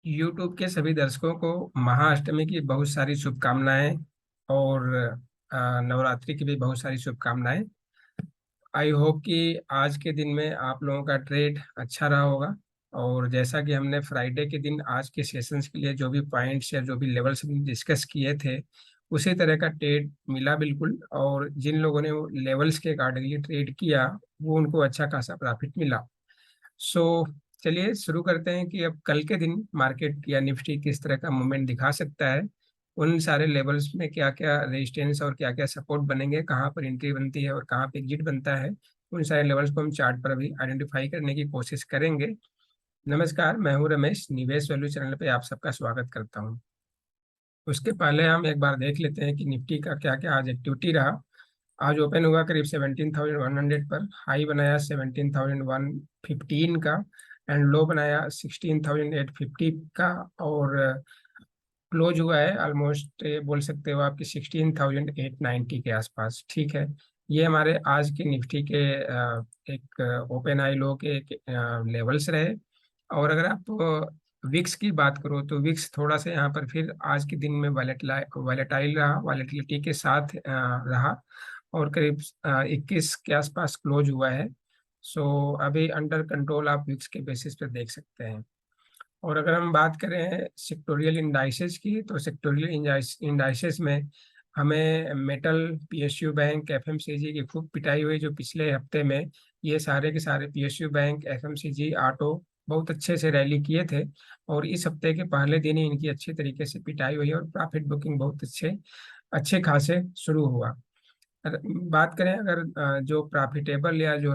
YouTube के सभी दर्शकों को महाअष्टमी की बहुत सारी शुभकामनाएं और नवरात्रि की भी बहुत सारी शुभकामनाएं। आई होप कि आज के दिन में आप लोगों का ट्रेड अच्छा रहा होगा। और जैसा कि हमने फ्राइडे के दिन आज के सेशंस के लिए जो भी पॉइंट्स या जो भी लेवल्स डिस्कस किए थे, उसी तरह का ट्रेड मिला बिल्कुल। और जिन लोगों ने वो लेवल्स के अकॉर्डिंगली ट्रेड किया, वो उनको अच्छा खासा प्रॉफिट मिला। सो चलिए शुरू करते हैं कि अब कल के दिन मार्केट या निफ्टी किस तरह का मूवमेंट दिखा सकता है। उन सारे लेवल्स में क्या क्या रेजिस्टेंस और क्या क्या सपोर्ट बनेंगे, कहाँ पर एंट्री बनती है और कहाँ पे एग्जिट बनता है, उन सारे लेवल्स को हम चार्ट पर अभी आइडेंटिफाई करने की कोशिश करेंगे। नमस्कार, मैं हूँ रमेश, निवेश वैल्यू चैनल पे आप सबका स्वागत करता हूँ। उसके पहले हम एक बार देख लेते हैं कि निफ्टी का क्या क्या आज एक्टिविटी रहा। आज ओपन हुआ करीब 17,100 पर, हाई बनाया 17,115 का, एंड लो बनाया 16,850 का। और क्लोज हुआ है ऑलमोस्ट, बोल सकते हो आपकी 16,890 के आसपास। ठीक है, ये हमारे आज के निफ्टी के एक ओपन आई लो के लेवल्स रहे। और अगर आप विक्स की बात करो तो विक्स थोड़ा सा यहाँ पर फिर आज के दिन में वॉलेटाइल रहा, वॉलेटिलिटी के साथ रहा, और करीब 21 के आसपास क्लोज हुआ है। सो अभी अंडर कंट्रोल आप विक्स के बेसिस पे देख सकते हैं। और अगर हम बात करें सेक्टोरियल इंडाइसेस की, तो सेक्टोरियल इंडाइसेस में हमें मेटल, पीएसयू बैंक, एफएमसीजी की खूब पिटाई हुई जो पिछले हफ्ते में। ये सारे के सारे पीएसयू बैंक, एफएमसीजी, ऑटो बहुत अच्छे से रैली किए थे। और इस हफ्ते के पहले दिन ही इनकी अच्छे तरीके से पिटाई हुई और प्रॉफिट बुकिंग बहुत अच्छे अच्छे खासे शुरू हुआ। बात करें अगर जो प्रॉफिटेबल या जो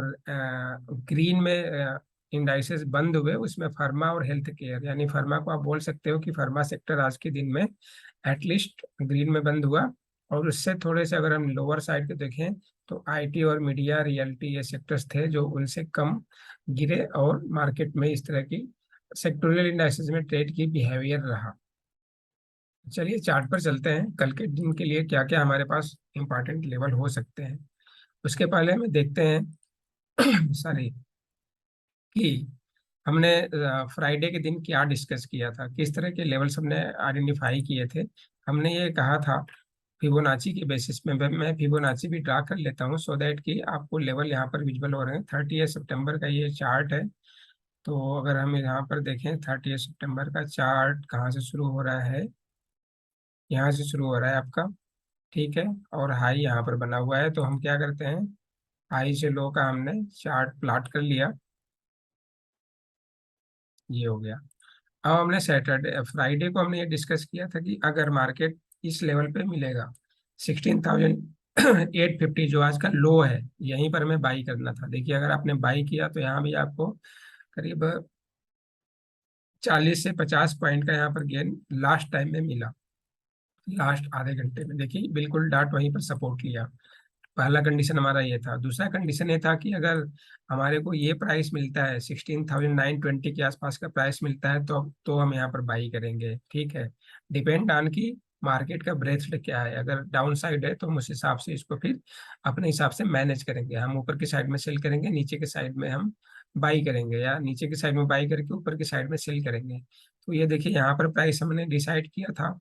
ग्रीन में इंडाइसेस बंद हुए, उसमें फार्मा और हेल्थ केयर, यानी फार्मा को आप बोल सकते हो कि फार्मा सेक्टर आज के दिन में एटलीस्ट ग्रीन में बंद हुआ। और उससे थोड़े से अगर हम लोअर साइड के देखें तो आईटी और मीडिया, रियल्टी, ये सेक्टर्स थे जो उनसे कम गिरे। और मार्केट में इस तरह की सेक्टोरियल इंडाइसेस में ट्रेड की बिहेवियर रहा। चलिए चार्ट पर चलते हैं, कल के दिन के लिए क्या क्या हमारे पास इंपॉर्टेंट लेवल हो सकते हैं। उसके पहले हमें देखते हैं सॉरी, कि हमने फ्राइडे के दिन क्या डिस्कस किया था, किस तरह के लेवल्स हमने आइडेंटिफाई किए थे। हमने ये कहा था फिबोनाची के बेसिस में, मैं फिबोनाची भी ड्रा कर लेता हूँ सो दैट कि आपको लेवल यहाँ पर विजुअल हो रहे हैं। 30 सितंबर का ये चार्ट है। तो अगर हम यहाँ पर देखें 30 सितंबर का चार्ट कहाँ से शुरू हो रहा है, यहाँ से शुरू हो रहा है आपका। ठीक है, और हाई यहाँ पर बना हुआ है। तो हम क्या करते हैं, हाई से लो का हमने चार्ट प्लॉट कर लिया। ये हो गया। अब हमने सैटरडे फ्राइडे को हमने ये डिस्कस किया था कि अगर मार्केट इस लेवल पे मिलेगा 16,850, जो आज का लो है, यहीं पर हमें बाई करना था। देखिए अगर आपने बाई किया तो यहाँ भी आपको करीब 40 से 50 पॉइंट का यहाँ पर गेन लास्ट टाइम में मिला। लास्ट आधे घंटे में देखिए बिल्कुल डाट वहीं पर सपोर्ट लिया। पहला कंडीशन हमारा ये था। दूसरा कंडीशन ये था कि अगर हमारे को ये प्राइस मिलता है 16,920 के आसपास का प्राइस मिलता है, तो हम यहाँ पर बाई करेंगे। ठीक है, डिपेंड ऑन की मार्केट का ब्रेथ क्या है। अगर डाउन साइड है तो हम उस हिसाब से इसको फिर अपने हिसाब से मैनेज करेंगे। हम ऊपर की साइड में सेल करेंगे, नीचे के साइड में हम बाई करेंगे, या नीचे की साइड में बाई करके ऊपर की साइड में सेल करेंगे। तो ये देखिए यहाँ पर प्राइस हमने डिसाइड किया था।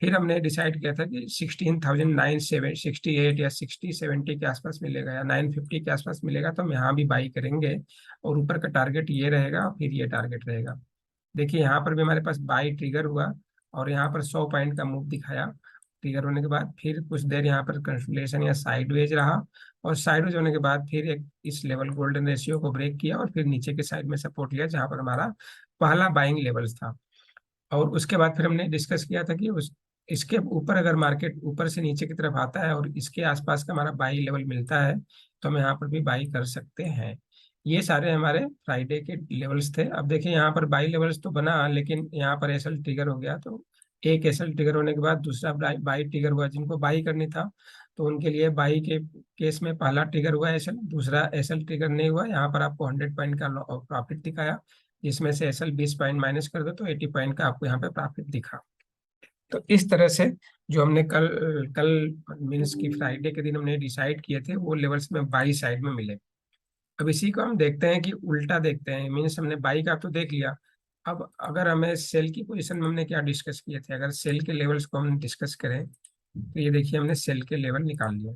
फिर हमने डिसाइड किया था कि 16,968 या 60-70 के आसपास मिलेगा, या 950 के आसपास मिलेगा, तो हम यहाँ भी बाई करेंगे। और ऊपर का टारगेट ये रहेगा, और फिर ये टारगेट रहेगा। देखिए यहाँ पर भी हमारे पास बाई ट्रिगर हुआ, और यहाँ पर 100 पॉइंट का मूव दिखाया। ट्रिगर होने के बाद फिर कुछ देर यहाँ पर कंसोलिडेशन या साइडवेज रहा। और साइडवेज होने के बाद फिर एक इस लेवल गोल्डन रेशियो को ब्रेक किया, और फिर नीचे के साइड में सपोर्ट लिया जहाँ पर हमारा पहला बाइंग लेवल्स था। और उसके बाद फिर हमने डिस्कस किया था कि उस इसके ऊपर अगर मार्केट ऊपर से नीचे की तरफ आता है और इसके आसपास का हमारा बाई लेवल मिलता है, तो हम यहाँ पर भी बाई कर सकते हैं। ये सारे हमारे फ्राइडे के लेवल्स थे। अब देखिए यहाँ पर बाई लेवल्स तो बना, लेकिन यहाँ पर एसएल ट्रिगर हो गया। तो एक एसएल ट्रिगर होने के बाद दूसरा बाई ट्रिगर हुआ। जिनको बाई करनी था तो उनके लिए बाई के केस में पहला ट्रिगर हुआ एसएल, दूसरा एसएल ट्रिगर नहीं हुआ। यहाँ पर आपको 100 पॉइंट का प्रॉफिट दिखाया, जिसमें से एसएल 20 पॉइंट माइनस कर दो तो 80 पॉइंट का आपको यहाँ पे प्रॉफिट दिखा। तो इस तरह से जो हमने कल कल मीन्स की फ्राइडे के दिन हमने डिसाइड किए थे, वो लेवल्स में बाई साइड में मिले। अब इसी को हम देखते हैं कि उल्टा देखते हैं। मीन्स हमने बाई का तो देख लिया, अब अगर हमें सेल की पोजीशन में हमने क्या डिस्कस किए थे, अगर सेल के लेवल्स को हम डिस्कस करें तो ये देखिए हमने सेल के लेवल निकाल लिए।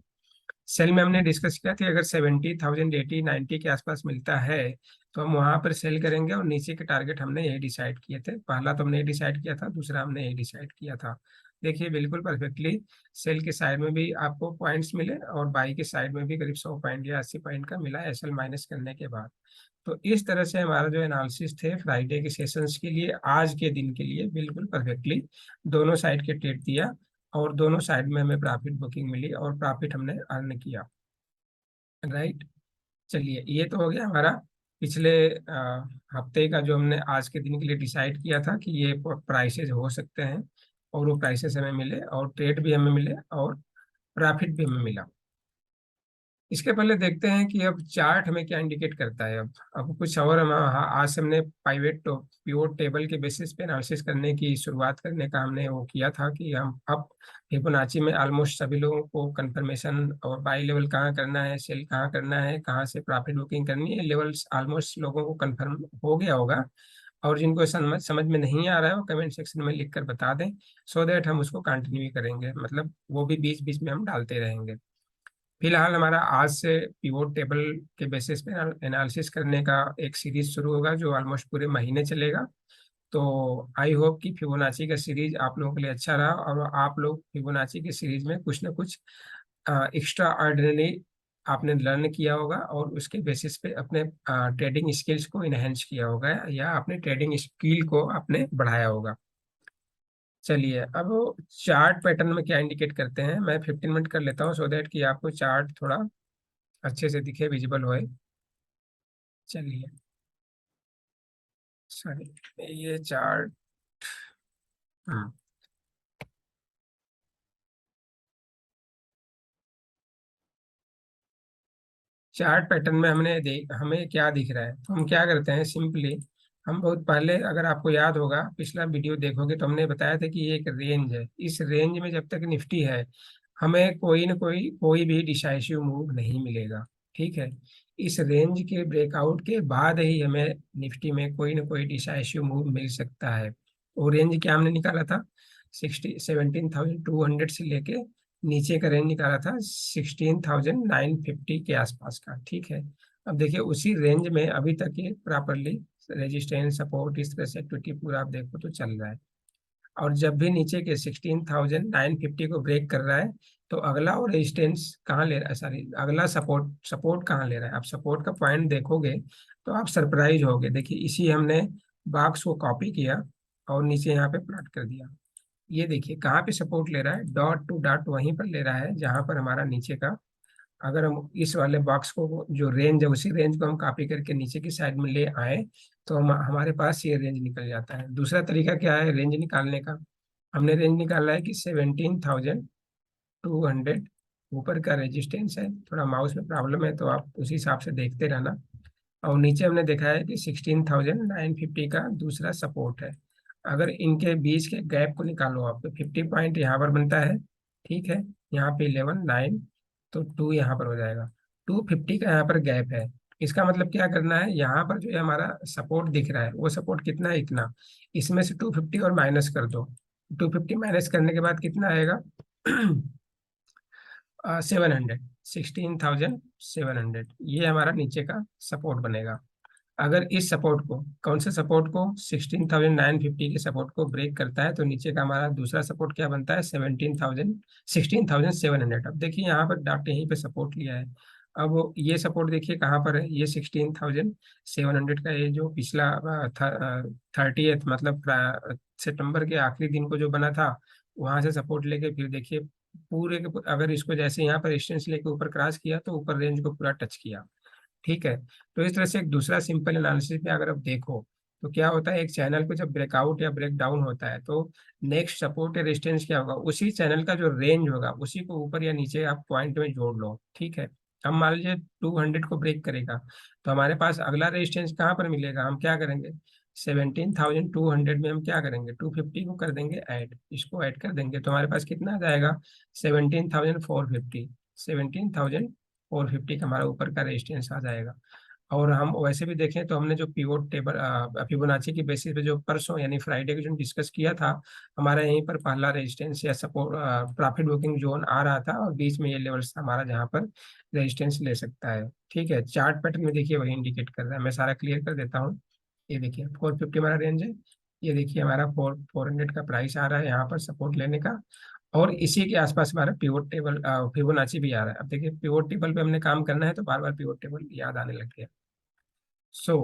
सेल में हमने डिस्कस किया था अगर 70,000 80 90 के आसपास मिलता है तो हम वहां पर सेल करेंगे, और नीचे के टारगेट हमने यही डिसाइड किए थे। पहला तो हमने ये डिसाइड किया था, दूसरा हमने यही डिसाइड किया था। देखिए बिल्कुल परफेक्टली सेल के साइड में भी आपको पॉइंट्स मिले और बाई के साइड में भी करीब 100 पॉइंट या 80 पॉइंट का मिला एसएल माइनस करने के बाद। तो इस तरह से हमारा जो एनालिसिस थे फ्राइडे के सेशंस के लिए, आज के दिन के लिए बिल्कुल परफेक्टली दोनों साइड के ट्रेड दिया, और दोनों साइड में हमें प्रॉफिट बुकिंग मिली और प्रॉफिट हमने अर्न किया। राइट, चलिए ये तो हो गया हमारा पिछले हफ्ते का जो हमने आज के दिन के लिए डिसाइड किया था कि ये प्राइसेस हो सकते हैं, और वो प्राइसेस हमें मिले और ट्रेड भी हमें मिले और प्रॉफिट भी हमें मिला। इसके पहले देखते हैं कि अब चार्ट हमें क्या इंडिकेट करता है। अब कुछ और हम आज से हमने पिवोट टेबल के बेसिस पे एनालिसिस करने की शुरुआत करने का हमने वो किया था कि हम अब फिबोनाची में ऑलमोस्ट सभी लोगों को कंफर्मेशन और बाई लेवल कहाँ करना है, सेल कहाँ करना है, कहाँ से प्रॉफिट बुकिंग करनी है, लेवल्स ऑलमोस्ट लोगों को कंफर्म हो गया होगा। और जिनको समझ में नहीं आ रहा है वो कमेंट सेक्शन में लिख कर बता दें, सो दैट हम उसको कंटिन्यू करेंगे, मतलब वो भी बीच बीच में हम डालते रहेंगे। फिलहाल हमारा आज से पिवोट टेबल के बेसिस पे एनालिसिस करने का एक सीरीज शुरू होगा जो ऑलमोस्ट पूरे महीने चलेगा। तो आई होप कि फिबोनाची का सीरीज आप लोगों के लिए अच्छा रहा, और आप लोग फिबोनाची के सीरीज में कुछ ना कुछ एक्स्ट्रा ऑर्डिनरी आपने लर्न किया होगा, और उसके बेसिस पे अपने ट्रेडिंग स्किल्स को इनहेंस किया होगा, या अपने ट्रेडिंग स्किल को आपने बढ़ाया होगा। चलिए अब चार्ट पैटर्न में क्या इंडिकेट करते हैं, मैं 15 मिनट कर लेता हूँ सो दैट कि आपको चार्ट थोड़ा अच्छे से दिखे, विजिबल होए। चलिए सॉरी, ये चार्ट। हाँ, चार्ट पैटर्न में हमें क्या दिख रहा है, तो हम क्या करते हैं सिंपली, हम बहुत पहले अगर आपको याद होगा पिछला वीडियो देखोगे तो हमने बताया था कि ये एक रेंज है। इस रेंज में जब तक निफ्टी है हमें कोई ना कोई भी डिसाइसिव मूव नहीं मिलेगा। ठीक है, इस रेंज के ब्रेकआउट के बाद ही हमें निफ्टी में कोई ना कोई डिसाइसिव मूव मिल सकता है। वो रेंज क्या हमने निकाला था, 17,200 से लेके नीचे का रेंज निकाला था 16,950 के आसपास का। ठीक है, अब देखिए उसी रेंज में अभी तक ये प्रॉपरली रेजिस्टेंस सपोर्ट इस तरह से एक्टिविटी पूरा आप देखो तो चल रहा है। और जब भी नीचे के 16,950 को ब्रेक कर रहा है तो अगला और रेजिस्टेंस कहाँ ले रहा है, सॉरी अगला सपोर्ट सपोर्ट कहाँ ले रहा है, आप सपोर्ट का पॉइंट देखोगे तो आप सरप्राइज होगे। देखिए इसी हमने बॉक्स को कॉपी किया और नीचे यहाँ पे प्लॉट कर दिया। ये देखिए कहाँ पे सपोर्ट ले रहा है, डॉट टू डॉट वहीं पर ले रहा है जहां पर हमारा नीचे का, अगर हम इस वाले बॉक्स को जो रेंज है उसी रेंज को हम कॉपी करके नीचे की साइड में ले आए तो हमारे पास ये रेंज निकल जाता है। दूसरा तरीका क्या है रेंज निकालने का, हमने रेंज निकाला है कि 17,200 ऊपर का रेजिस्टेंस है। थोड़ा माउस में प्रॉब्लम है तो आप उसी हिसाब से देखते रहना। और नीचे हमने देखा है कि 16,950 का दूसरा सपोर्ट है। अगर इनके बीच के गैप को निकालो आप तो 50 पॉइंट यहाँ पर बनता है। ठीक है, यहाँ पे 11,9, तो 2 यहाँ पर हो जाएगा। 250 का यहाँ पर गैप है। इसका मतलब क्या करना है, यहाँ पर जो है हमारा सपोर्ट दिख रहा है वो सपोर्ट कितना है, इतना, इसमें से 250 और माइनस कर दो। 250 माइनस करने के बाद कितना आएगा 700, 16,700, ये हमारा नीचे का सपोर्ट बनेगा। अगर इस सपोर्ट को, कौन से सपोर्ट को, 16,950 के सपोर्ट को ब्रेक करता है तो नीचे का हमारा दूसरा सपोर्ट क्या बनता है, 16,700। अब देखिए यहाँ पर डॉट यहीं पे सपोर्ट लिया है। अब ये सपोर्ट देखिए कहाँ पर है, ये 16,700 का, ये जो पिछला 30th मतलब सितंबर के आखिरी दिन को जो बना था वहां से सपोर्ट लेके फिर देखिए पूरे के अगर इसको जैसे यहाँ पर रेजिस्टेंस लेके ऊपर क्रॉस किया तो ऊपर रेंज को पूरा टच किया। ठीक है, तो इस तरह से एक दूसरा सिंपल एनालिसिस में अगर आप देखो तो क्या होता है, एक चैनल को जब ब्रेकआउट या ब्रेक डाउन होता है तो नेक्स्ट सपोर्ट या रेजिस्टेंस क्या होगा, उसी चैनल का जो रेंज होगा उसी को ऊपर या नीचे आप पॉइंट में जोड़ लो। ठीक है, हम मान लीजिए 200 को ब्रेक करेगा तो हमारे पास अगला रेजिस्टेंस कहाँ पर मिलेगा, हम क्या करेंगे 17,200 में हम क्या करेंगे 250 को कर देंगे ऐड, इसको ऐड कर देंगे तो हमारे पास कितना आ जाएगा 17,450। 17,450 का हमारा ऊपर का रेजिस्टेंस आ जाएगा। और हम वैसे भी देखें तो हमने जो पिवोट टेबल फिबोनाची की बेसिस पे जो परसों यानी फ्राइडे के जो डिस्कस किया था, हमारा यहीं पर पहला रेजिस्टेंस या सपोर्ट प्रॉफिट बुकिंग जोन आ रहा था, और बीच में ये लेवल्स हमारा जहाँ पर रेजिस्टेंस ले सकता है। ठीक है, चार्ट पैटर्न में देखिए वही इंडिकेट कर रहा है। मैं सारा क्लियर कर देता हूँ। ये देखिए 450 हमारा रेंज है। ये देखिए हमारा 400 का प्राइस आ रहा है यहाँ पर सपोर्ट लेने का, और इसी के आसपास हमारा पिवोट टेबल फिबोनाची भी आ रहा है। अब देखिए पिवोट टेबल पे हमने काम करना है, तो बार बार पिवोट टेबल याद आने लग गया। सो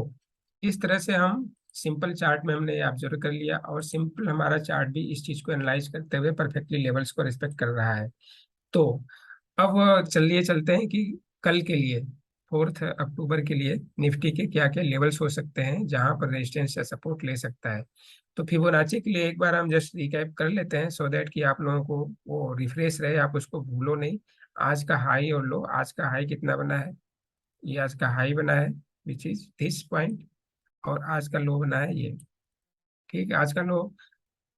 इस तरह से हम सिंपल चार्ट में हमने ये ऑब्जर्व कर लिया, और सिंपल हमारा चार्ट भी इस चीज को एनालाइज करते हुए परफेक्टली लेवल्स को रिस्पेक्ट कर रहा है। तो अब चलिए चलते हैं कि कल के लिए, 4 अक्टूबर के लिए निफ्टी के क्या क्या लेवल्स हो सकते हैं जहां पर रेजिस्टेंस या सपोर्ट ले सकता है। तो फिबोनाची के लिए एक बार हम जस्ट रिकैप कर लेते हैं, सो दैट कि आप लोगों को वो रिफ्रेश रहे, आप उसको भूलो नहीं। आज का हाई और लो, आज का हाई कितना बना है, ये आज का हाई बना है विच इज दिस पॉइंट, और आज का लो बना है ये। ठीक है, आज का लो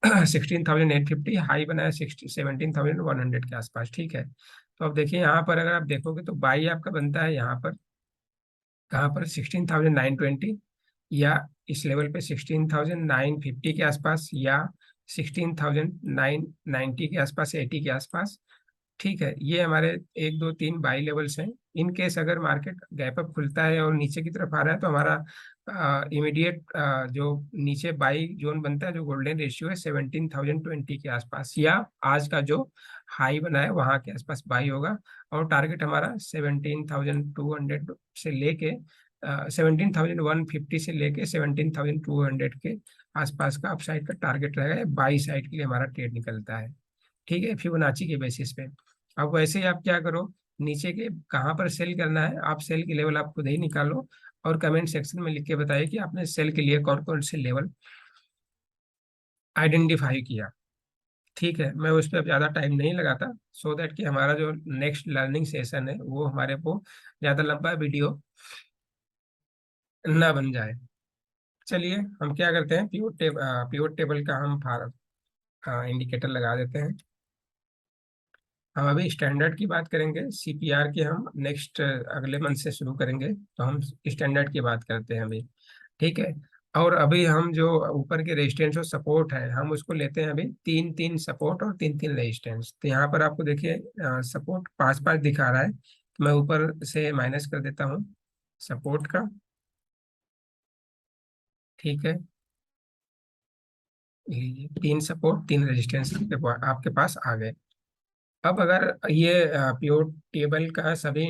16,850, हाई बना है 17,100 के आसपास। ठीक है, तो अब देखिए यहाँ पर अगर आप देखोगे तो बाई आपका बनता है यहाँ पर, कहाँ पर, 16,920, या इस लेवल पे 16,950 के आसपास, या 16,990 के आसपास, 80 के आसपास। ठीक है, ये हमारे 1 2 3 बाई लेवल्स हैं। इन केस अगर मार्केट गैप अप खुलता है और नीचे की तरफ आ रहा है, तो हमारा इमीडिएट जो नीचे बाई जोन बनता है, जो गोल्डन रेशियो है 17,020 के आसपास, या आज का जो हाई बना है वहां के आसपास बाई होगा। और टारगेट हमारा 17,200 से लेके 17,150 से लेके 17,200 के आसपास का अपसाइड का टारगेट रहेगा, बाई साइड के लिए हमारा ट्रेड निकलता है। ठीक है, फिबोनाची के बेसिस पे। अब वैसे ही आप क्या करो, नीचे के कहाँ पर सेल करना है, आप सेल के लेवल आप खुद ही निकालो, और कमेंट सेक्शन में लिख के बताइए कि आपने सेल के लिए कौन कौन से लेवल आइडेंटिफाई किया। ठीक है, मैं उस पर अब ज़्यादा टाइम नहीं लगाता, सो दैट कि हमारा जो नेक्स्ट लर्निंग सेशन है वो हमारे को ज़्यादा लंबा वीडियो ना बन जाए। चलिए हम क्या करते हैं, पिवोट टेबल का हम इंडिकेटर लगा देते हैं। हम अभी स्टैंडर्ड की बात करेंगे, सीपीआर की हम नेक्स्ट अगले मंथ से शुरू करेंगे, तो हम स्टैंडर्ड की बात करते हैं अभी। ठीक है, और अभी हम जो ऊपर के रेजिस्टेंस और सपोर्ट है, हम उसको लेते हैं अभी 3 3 सपोर्ट और 3 3 रेजिस्टेंस। तो यहाँ पर आपको देखिए सपोर्ट 5 5 दिखा रहा है, तो मैं ऊपर से माइनस कर देता हूँ सपोर्ट का। ठीक है, ये 3 सपोर्ट 3 रेजिस्टेंस आपके पास आ गए। अब अगर ये प्योर टेबल का सभी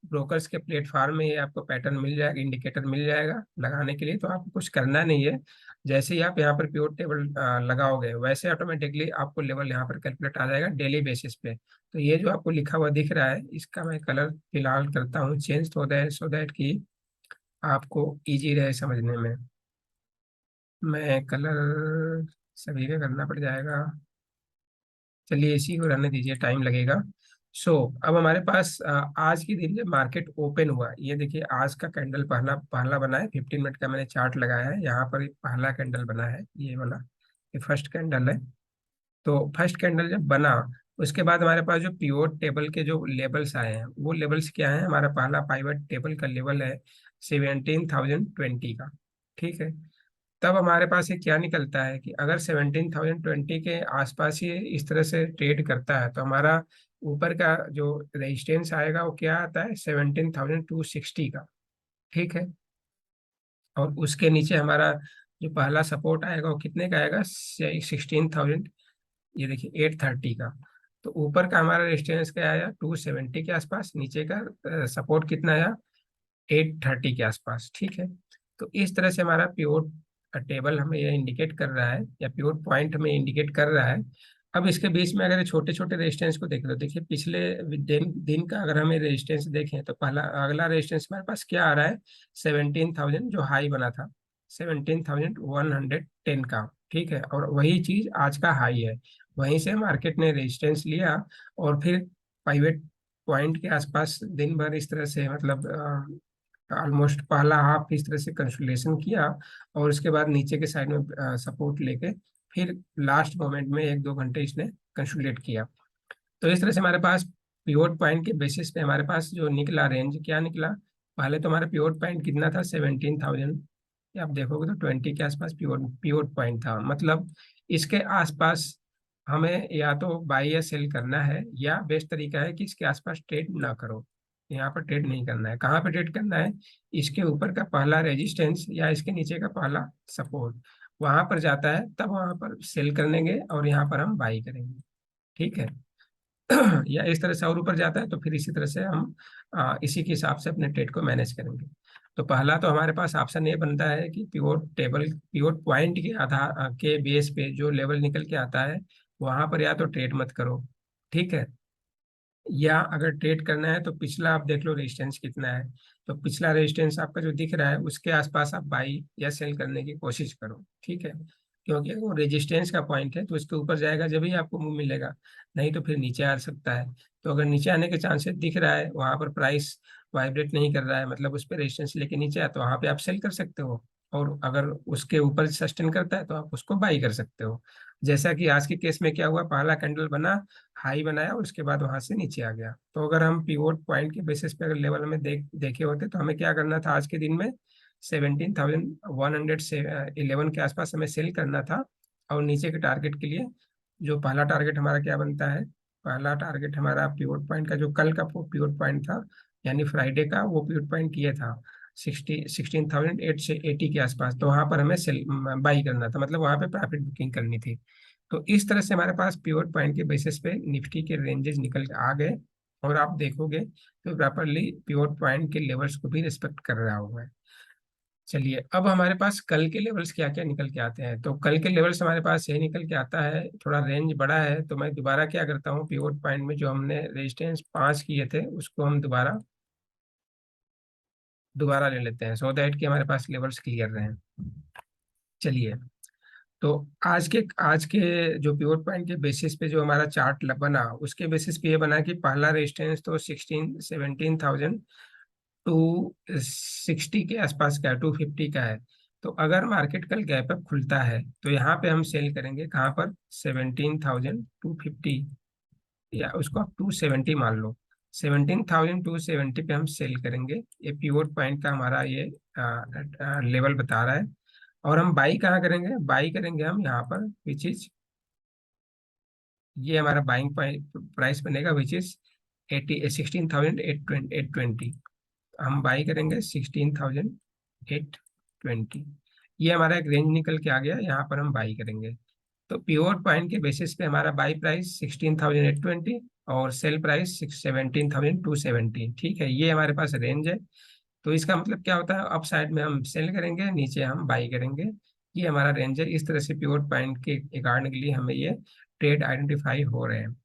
ब्रोकर्स के प्लेटफॉर्म में ये आपको पैटर्न मिल जाएगा, इंडिकेटर मिल जाएगा लगाने के लिए, तो आपको कुछ करना नहीं है। जैसे ही आप यहाँ पर प्योर टेबल लगाओगे, वैसे ऑटोमेटिकली आपको लेवल यहाँ पर कैलकुलेट आ जाएगा डेली बेसिस पे। तो ये जो आपको लिखा हुआ दिख रहा है, इसका मैं कलर फिलहाल करता हूँ चेंज, सो दैट कि आपको इजी रहे समझने में। मैं कलर सभी का करना पड़ जाएगा, चलिए इसी को रहने दीजिए, टाइम लगेगा। सो अब हमारे पास आज के दिन जब मार्केट ओपन हुआ, ये देखिए आज का कैंडल पहला पहला बना है, 15 मिनट का मैंने चार्ट लगाया है यहाँ पर, पहला कैंडल बना है ये वाला, ये फर्स्ट कैंडल है। तो फर्स्ट कैंडल जब बना, उसके बाद हमारे पास जो पिवोट टेबल के जो लेवल्स आए हैं, वो लेवल्स क्या है, हमारा पहला पाइवट टेबल का लेवल है 17,020 का। ठीक है, तब हमारे पास ये क्या निकलता है कि अगर 17,020 के आसपास ही इस तरह से ट्रेड करता है, तो हमारा ऊपर का जो रेजिस्टेंस आएगा वो क्या आता है, 17,260 का। ठीक है, और उसके नीचे हमारा जो पहला सपोर्ट आएगा वो कितने का आएगा, 16,000, ये देखिए 830 का। तो ऊपर का हमारा रेजिस्टेंस क्या आया, 270 के आसपास, नीचे का सपोर्ट कितना आया, 830 के आसपास। ठीक है, तो इस तरह से हमारा पिवोट टेबल हमें ये इंडिकेट कर रहा है, या पिवोट पॉइंट हमें इंडिकेट कर रहा है। अब इसके बीच में अगर छोटे छोटे रेजिस्टेंस को देख लो, देखिए पिछले दिन का अगर हमें रेजिस्टेंस देखें, तो पहला अगला रेजिस्टेंस हमारे पास क्या आ रहा है, 17,000 जो हाई बना था, 17,110 का। ठीक है, और वही चीज आज का हाई है, वहीं से मार्केट ने रेजिस्टेंस लिया, और फिर पाइवेट पॉइंट के आसपास दिन भर इस तरह से, मतलब ऑलमोस्ट पहला हाफ इस तरह से कंसोलिडेशन किया, और उसके बाद नीचे के साइड में सपोर्ट लेके फिर लास्ट मोमेंट में 1 2 घंटे इसने कंसोलिडेट किया। तो इस तरह से हमारे पास पिवोट पॉइंट के बेसिस पे हमारे पास जो निकला रेंज क्या निकला, पहले तो हमारा पिवोट पॉइंट कितना था, 17,000। आप देखोगे तो 20 के आसपास पिवोट पिवोट पॉइंट था। मतलब इसके आसपास हमें या तो बाई या सेल करना है, या बेस्ट तरीका है कि इसके आसपास ट्रेड ना करो। यहाँ पर ट्रेड नहीं करना है। कहाँ पे ट्रेड करना है, इसके ऊपर का पहला रेजिस्टेंस या इसके नीचे का पहला सपोर्ट, वहां पर जाता है तब वहां पर सेल करेंगे और यहाँ पर हम बाई करेंगे। ठीक है। या इस तरह से और ऊपर जाता है तो फिर इसी तरह से हम इसी के हिसाब से अपने ट्रेड को मैनेज करेंगे। तो पहला तो हमारे पास ऑप्शन ये बनता है कि पिवोट टेबल, पिवोट पॉइंट के आधार के बेस पे जो लेवल निकल के आता है वहां पर या तो ट्रेड मत करो। ठीक है। या अगर ट्रेड करना है तो पिछला आप देख लो रेजिस्टेंस कितना है। तो पिछला रेजिस्टेंस आपका जो दिख रहा है उसके आसपास आप बाई या सेल करने की कोशिश करो। ठीक है। क्योंकि वो रेजिस्टेंस का पॉइंट है तो इसके ऊपर जाएगा जब ही आपको मूव मिलेगा, नहीं तो फिर नीचे आ सकता है। तो अगर नीचे आने के चांसेस दिख रहा है, वहां पर प्राइस वाइब्रेट नहीं कर रहा है, मतलब उस पर रेजिस्टेंस लेके नीचे आया, तो वहां पे आप सेल कर सकते हो। और अगर उसके ऊपर सस्टेन करता है तो आप उसको बाई कर सकते हो। जैसा कि आज के केस में क्या हुआ, पहला कैंडल बना, हाई बनाया और उसके बाद वहां से नीचे आ गया। तो अगर हम पिवोट पॉइंट के बेसिस पे अगर लेवल में देखे होते तो हमें क्या करना था, आज के दिन में 17,111 के आसपास हमें सेल करना था। और नीचे के टारगेट के लिए जो पहला टारगेट हमारा क्या बनता है, पहला टारगेट हमारा पिवोट पॉइंट का जो कल का पिवोट पॉइंट था, यानी फ्राइडे का, वो पिवोट पॉइंट ये था 16,880 के आसपास। तो वहां पर हमें सेल बाई करना था, मतलब वहां पे प्रॉफिट बुकिंग करनी थी। तो इस तरह से हमारे पास पिवट पॉइंट के बेसिस पे निफ्टी के रेंजेस निकल के आ गए। और आप देखोगे तो प्रॉपरली पिवट पॉइंट के लेवल्स को भी रिस्पेक्ट कर रहा हुआ है। चलिए, अब हमारे पास कल के लेवल्स क्या क्या निकल के आते हैं। तो कल के लेवल्स हमारे पास ये निकल के आता है, थोड़ा रेंज बड़ा है, तो मैं दोबारा क्या करता हूँ, पिवट पॉइंट में जो हमने रेजिस्टेंस 5 किए थे उसको हम दोबारा दोबारा ले लेते हैं, सो दैट कि हमारे पास लेवल्स क्लियर रहें। चलिए, तो आज के जो पिवट पॉइंट के बेसिस पे जो हमारा चार्ट बना, उसके बेसिस पे ये बना कि पहला रेजिस्टेंस तो 17,000 टू 60 के आसपास का है, 250 का है। तो अगर मार्केट कल गैप अप खुलता है तो यहाँ पे हम सेल करेंगे, कहाँ पर, 17,250, या उसको आप 270 मान लो। 17,270 पे हम सेल करेंगे। ये पिवट पॉइंट का हमारा ये लेवल बता रहा है। और हम बाई कहाँ करेंगे, बाई करेंगे हम यहाँ पर, विच इज, ये हमारा बाइंग प्राइस बनेगा, विच इज 16,820। हम बाई करेंगे 16,820। ये हमारा एक रेंज निकल के आ गया, यहाँ पर हम बाई करेंगे। तो प्योर पॉइंट के बेसिस पे हमारा बाई प्राइस 16,820 और सेल प्राइस 17,270। ठीक है, ये हमारे पास रेंज है। तो इसका मतलब क्या होता है, अप साइड में हम सेल करेंगे, नीचे हम बाई करेंगे। ये हमारा रेंज है। इस तरह से पिवट पॉइंट के अकॉर्डिंगली हमें ये ट्रेड आइडेंटिफाई हो रहे हैं।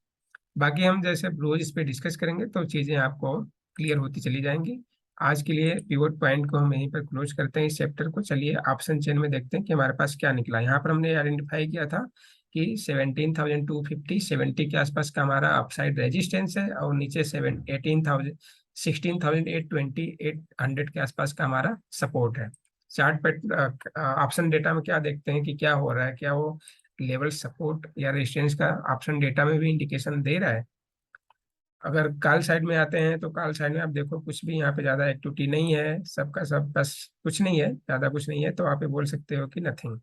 बाकी हम जैसे रोज इस पे डिस्कस करेंगे तो चीज़ें आपको क्लियर होती चली जाएंगी। आज के लिए पिवट पॉइंट को हम यहीं पर क्लोज करते हैं इस चैप्टर को। चलिए ऑप्शन चेन में देखते हैं कि हमारे पास क्या निकला। यहाँ पर हमने आइडेंटिफाई किया था कि 17,250 70 के आसपास का हमारा अपसाइड रेजिस्टेंस है, और नीचे 16,820 के आसपास का हमारा सपोर्ट है। चार्ट पे ऑप्शन डेटा में क्या देखते हैं कि क्या हो रहा है, क्या वो लेवल सपोर्ट या रेजिस्टेंस का ऑप्शन डेटा में भी इंडिकेशन दे रहा है। अगर काल साइड में आते हैं तो काल साइड में आप देखो कुछ भी यहाँ पे ज्यादा एक्टिविटी नहीं है, सबका सब बस, कुछ नहीं है, ज्यादा कुछ नहीं है, तो आप ये बोल सकते हो कि नथिंग।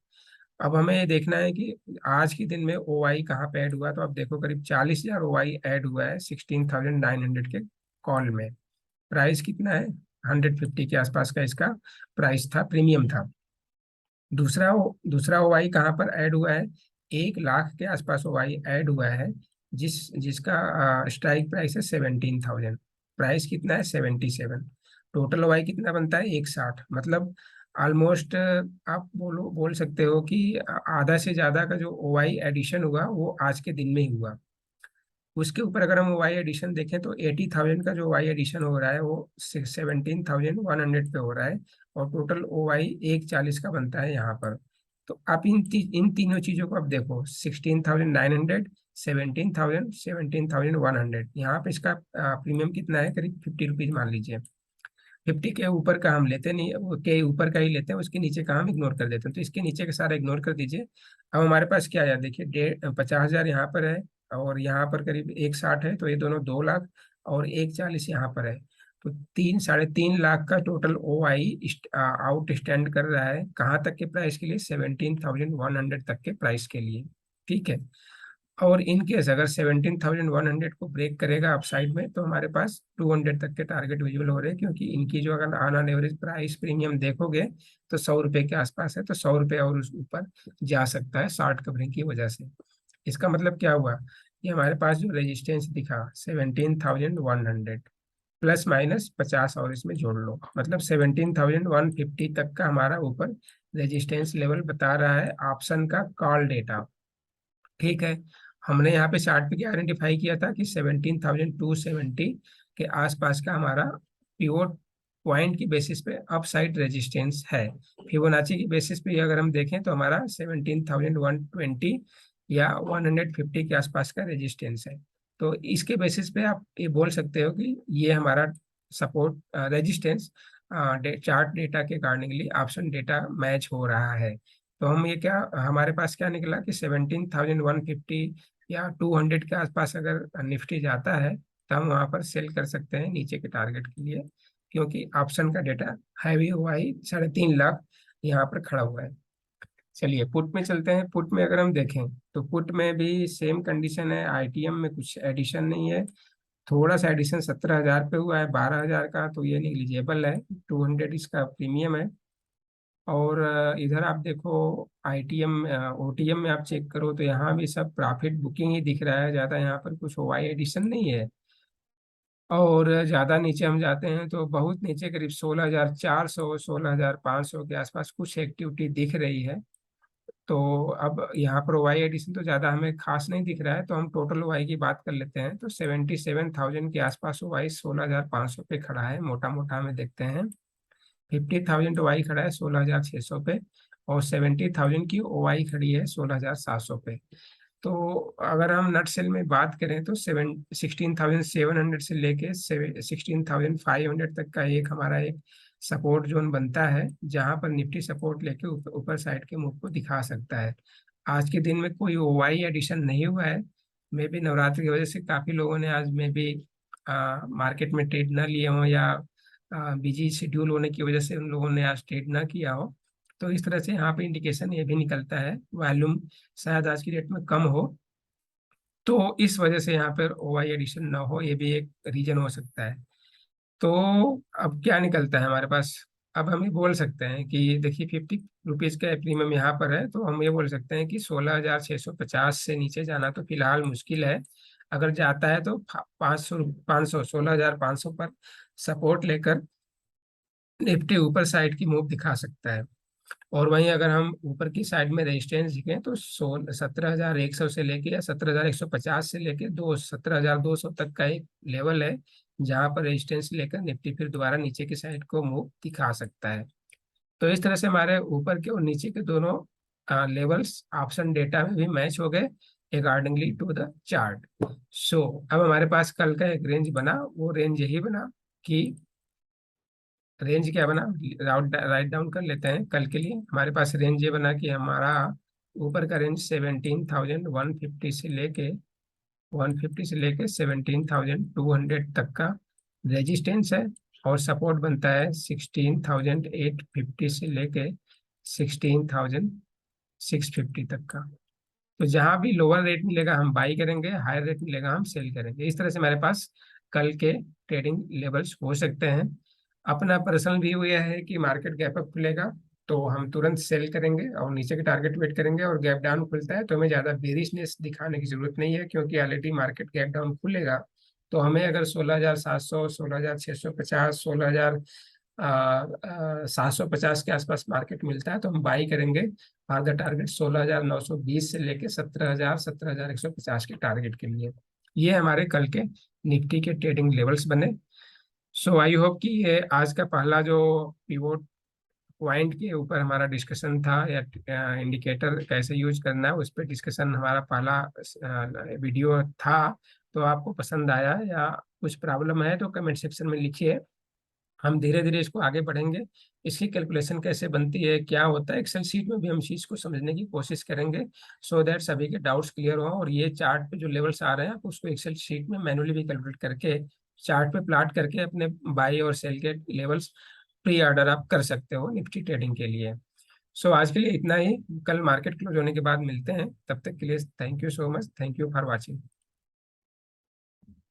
अब हमें ये देखना है कि आज के दिन में ओ आई कहाँ पे ऐड हुआ। तो आप देखो करीब 40,000 ओ आई ऐड हुआ है 16,900 के कॉल में। प्राइस कितना है, 150 के आसपास का इसका प्राइस था, प्रीमियम था। दूसरा ओवाई कहाँ पर ऐड हुआ है, 1 लाख के आसपास ओवाई ऐड हुआ है, जिसका स्ट्राइक प्राइस है 17,000। प्राइस कितना है, 77। टोटल ओवाई कितना बनता है, 160। मतलब ऑलमोस्ट आप बोल सकते हो कि आधा से ज्यादा का जो ओवाई एडिशन हुआ वो आज के दिन में ही हुआ। उसके ऊपर अगर हम वाई एडिशन देखें तो 80,000 का जो वाई एडिशन हो रहा है वो 17,100 पे हो रहा है। और टोटल ओ वाई 140 का बनता है यहाँ पर। तो आप इन तीनों चीजों को आप देखो, 16,900, 17,000, 17,100, यहाँ पे इसका प्रीमियम कितना है, करीब 50 रुपीज मान लीजिए। 50 के ऊपर का हम लेते नहीं, वो के ऊपर का ही लेते हैं, उसके नीचे का हम इग्नोर कर देते हैं। तो इसके नीचे का सारा इग्नोर कर दीजिए। अब हमारे पास क्या है, देखिए 50,000 यहाँ पर है, और यहाँ पर करीब 160 है, तो ये दोनों 2 लाख, और 140 यहाँ पर है। तो 3-3.5 लाख का टोटल ओ आई आउट स्टैंड कर रहा है। कहाँ तक के प्राइस के लिए? 17,100 तक के प्राइस के लिए। ठीक है। और इन केस अगर 17,100 को ब्रेक करेगा अपसाइड में, तो हमारे पास 200 तक के टारगेट विजुअल हो रहे हैं, क्योंकि इनकी जो अगर ऑन एवरेज प्राइस प्रीमियम देखोगे तो 100 रुपये के आसपास है। तो 100 रुपये और उस ऊपर जा सकता है शॉर्ट कवरिंग की वजह से। इसका मतलब क्या हुआ? ये हमारे पास जो रेजिस्टेंस दिखा 17,100 प्लस माइनस 50 और इसमें जोड़ लो, मतलब 17,150 तक का हमारा ऊपर रेजिस्टेंस लेवल बता रहा है ऑप्शन का कॉल डेटा। ठीक है। हमने यहाँ पे चार्ट पे क्या आइडेंटिफाई किया था कि 17,270 के आसपास का हमारा पिवोट पॉइंट की बेसिस पे अपसाइड रेजिस्टेंस है। फिबोनाची की बेसिस पे अगर हम देखें तो हमारा 17,120 या 150 के आसपास का रेजिस्टेंस है। तो इसके बेसिस पे आप ये बोल सकते हो कि ये हमारा सपोर्ट रेजिस्टेंस चार्ट डेटा के अकॉर्डिंगली ऑप्शन डेटा मैच हो रहा है। तो हम ये क्या, हमारे पास क्या निकला कि 17,150 या 200 के आसपास अगर निफ्टी जाता है तो हम वहां पर सेल कर सकते हैं नीचे के टारगेट के लिए, क्योंकि ऑप्शन का डेटा हैवी हुआ ही 3.5 लाख यहाँ पर खड़ा हुआ है। चलिए पुट में चलते हैं। पुट में अगर हम देखें तो पुट में भी सेम कंडीशन है, आईटीएम में कुछ एडिशन नहीं है। थोड़ा सा एडिशन 17,000 पे हुआ है 12,000 का, तो ये निग्लिजिबल है। 200 इसका प्रीमियम है। और इधर आप देखो आईटीएम ओटीएम में आप चेक करो तो यहाँ भी सब प्रॉफिट बुकिंग ही दिख रहा है, ज़्यादा यहाँ पर कुछ वाई एडिशन नहीं है। और ज़्यादा नीचे हम जाते हैं तो बहुत नीचे करीब 16,400 16,500 के आसपास कुछ एक्टिविटी दिख रही है। तो अब यहाँ पर वाई एडिशन तो ज़्यादा हमें खास नहीं दिख रहा है, तो हम टोटल वाई की बात कर लेते हैं। तो 77,000 के आसपास वाई 16,500 पे खड़ा है, मोटा मोटा हमें देखते हैं। 50,000 वाई खड़ा है 16,600 पे, और 70,000 की ओ आई खड़ी है 16,700 पे। तो अगर हम नट सेल में बात करें तो 16,700 से लेके 16,500 तक का एक हमारा एक सपोर्ट जोन बनता है, जहां पर निफ्टी सपोर्ट लेके ऊपर साइड के मूव को दिखा सकता है। आज के दिन में कोई ओवाई एडिशन नहीं हुआ है। मे भी नवरात्रि की वजह से काफी लोगों ने आज में भी मार्केट में ट्रेड ना लिए हों, या बिजी शेड्यूल होने की वजह से उन लोगों ने आज ट्रेड ना किया हो। तो इस तरह से यहाँ पे इंडिकेशन ये भी निकलता है वॉल्यूम शायद आज की डेट में कम हो, तो इस वजह से यहाँ पर ओवाई एडिशन ना हो, ये भी एक रीजन हो सकता है। तो अब क्या निकलता है हमारे पास? अब हम ये बोल सकते हैं कि देखिए 50 रुपीज का प्रीमियम यहाँ पर है, तो हम ये बोल सकते हैं कि 16,650 से नीचे जाना तो फिलहाल मुश्किल है। अगर जाता है तो 500 16,500 पर सपोर्ट लेकर निफ्टी ऊपर साइड की मूव दिखा सकता है। और वहीं अगर हम ऊपर की साइड में रेजिस्टेंस दिखें तो 17,100 से लेके या 17,150 से लेके 17,200 तक का एक लेवल है, जहां पर रेजिस्टेंस लेकर निफ्टी फिर दोबारा नीचे की साइड को मूव दिखा सकता है। तो इस तरह से हमारे ऊपर के और नीचे के दोनों लेवल्स ऑप्शन डेटा में भी मैच हो गए अकॉर्डिंगली टू द चार्ट। सो अब हमारे पास कल का एक रेंज बना, वो रेंज यही बना कि रेंज क्या बना, राइट डाउन कर लेते हैं। कल के लिए हमारे पास रेंज ये बना कि हमारा ऊपर का रेंज 17,150 से लेके 17,200 तक का रेजिस्टेंस है, और सपोर्ट बनता है 16,850 से लेके 16,650 तक का। तो जहां भी लोअर रेट मिलेगा हम बाई करेंगे, हायर रेट मिलेगा हम सेल करेंगे। इस तरह से हमारे पास कल के ट्रेडिंग लेवल्स हो सकते हैं। अपना पर्सनल व्यू यह है कि मार्केट गैप अप खुलेगा तो हम तुरंत सेल करेंगे और नीचे के टारगेट वेट करेंगे, और गैप डाउन खुलता है तो हमें ज़्यादा बेरिशनेस दिखाने की जरूरत नहीं है, क्योंकि ऑलरेडी मार्केट गैप डाउन खुलेगा। तो हमें अगर 16,700 16,650 16,750 के आसपास मार्केट मिलता है तो हम बाई करेंगे। और द टारगेट 16,920 से लेके 17,000 17,150 के टारगेट के लिए। ये हमारे कल के निफ्टी के ट्रेडिंग लेवल्स बने। सो आई होप कि ये आज का पहला जो पिवोट पॉइंट के ऊपर हमारा डिस्कशन था, या इंडिकेटर कैसे यूज करना है उस पर डिस्कशन हमारा पहला वीडियो था, तो आपको पसंद आया या कुछ प्रॉब्लम है तो कमेंट सेक्शन में लिखिए। हम धीरे धीरे इसको आगे बढ़ेंगे। इसकी कैलकुलेशन कैसे बनती है, क्या होता है, एक्सेल शीट में भी हम चीज को समझने की कोशिश करेंगे, सो दैट सभी के डाउट्स क्लियर हो। और ये चार्ट पे जो लेवल्स आ रहे हैं आप उसको एक्सेल शीट में मैनुअली भी कैलकुलेट करके चार्ट पे प्लॉट करके अपने बाई और सेल के लेवल्स प्री ऑर्डर आप कर सकते हो निफ्टी ट्रेडिंग के लिए। सो आज के लिए इतना ही। कल मार्केट क्लोज होने के बाद मिलते हैं, तब तक के लिए thank you so much, thank you for watching.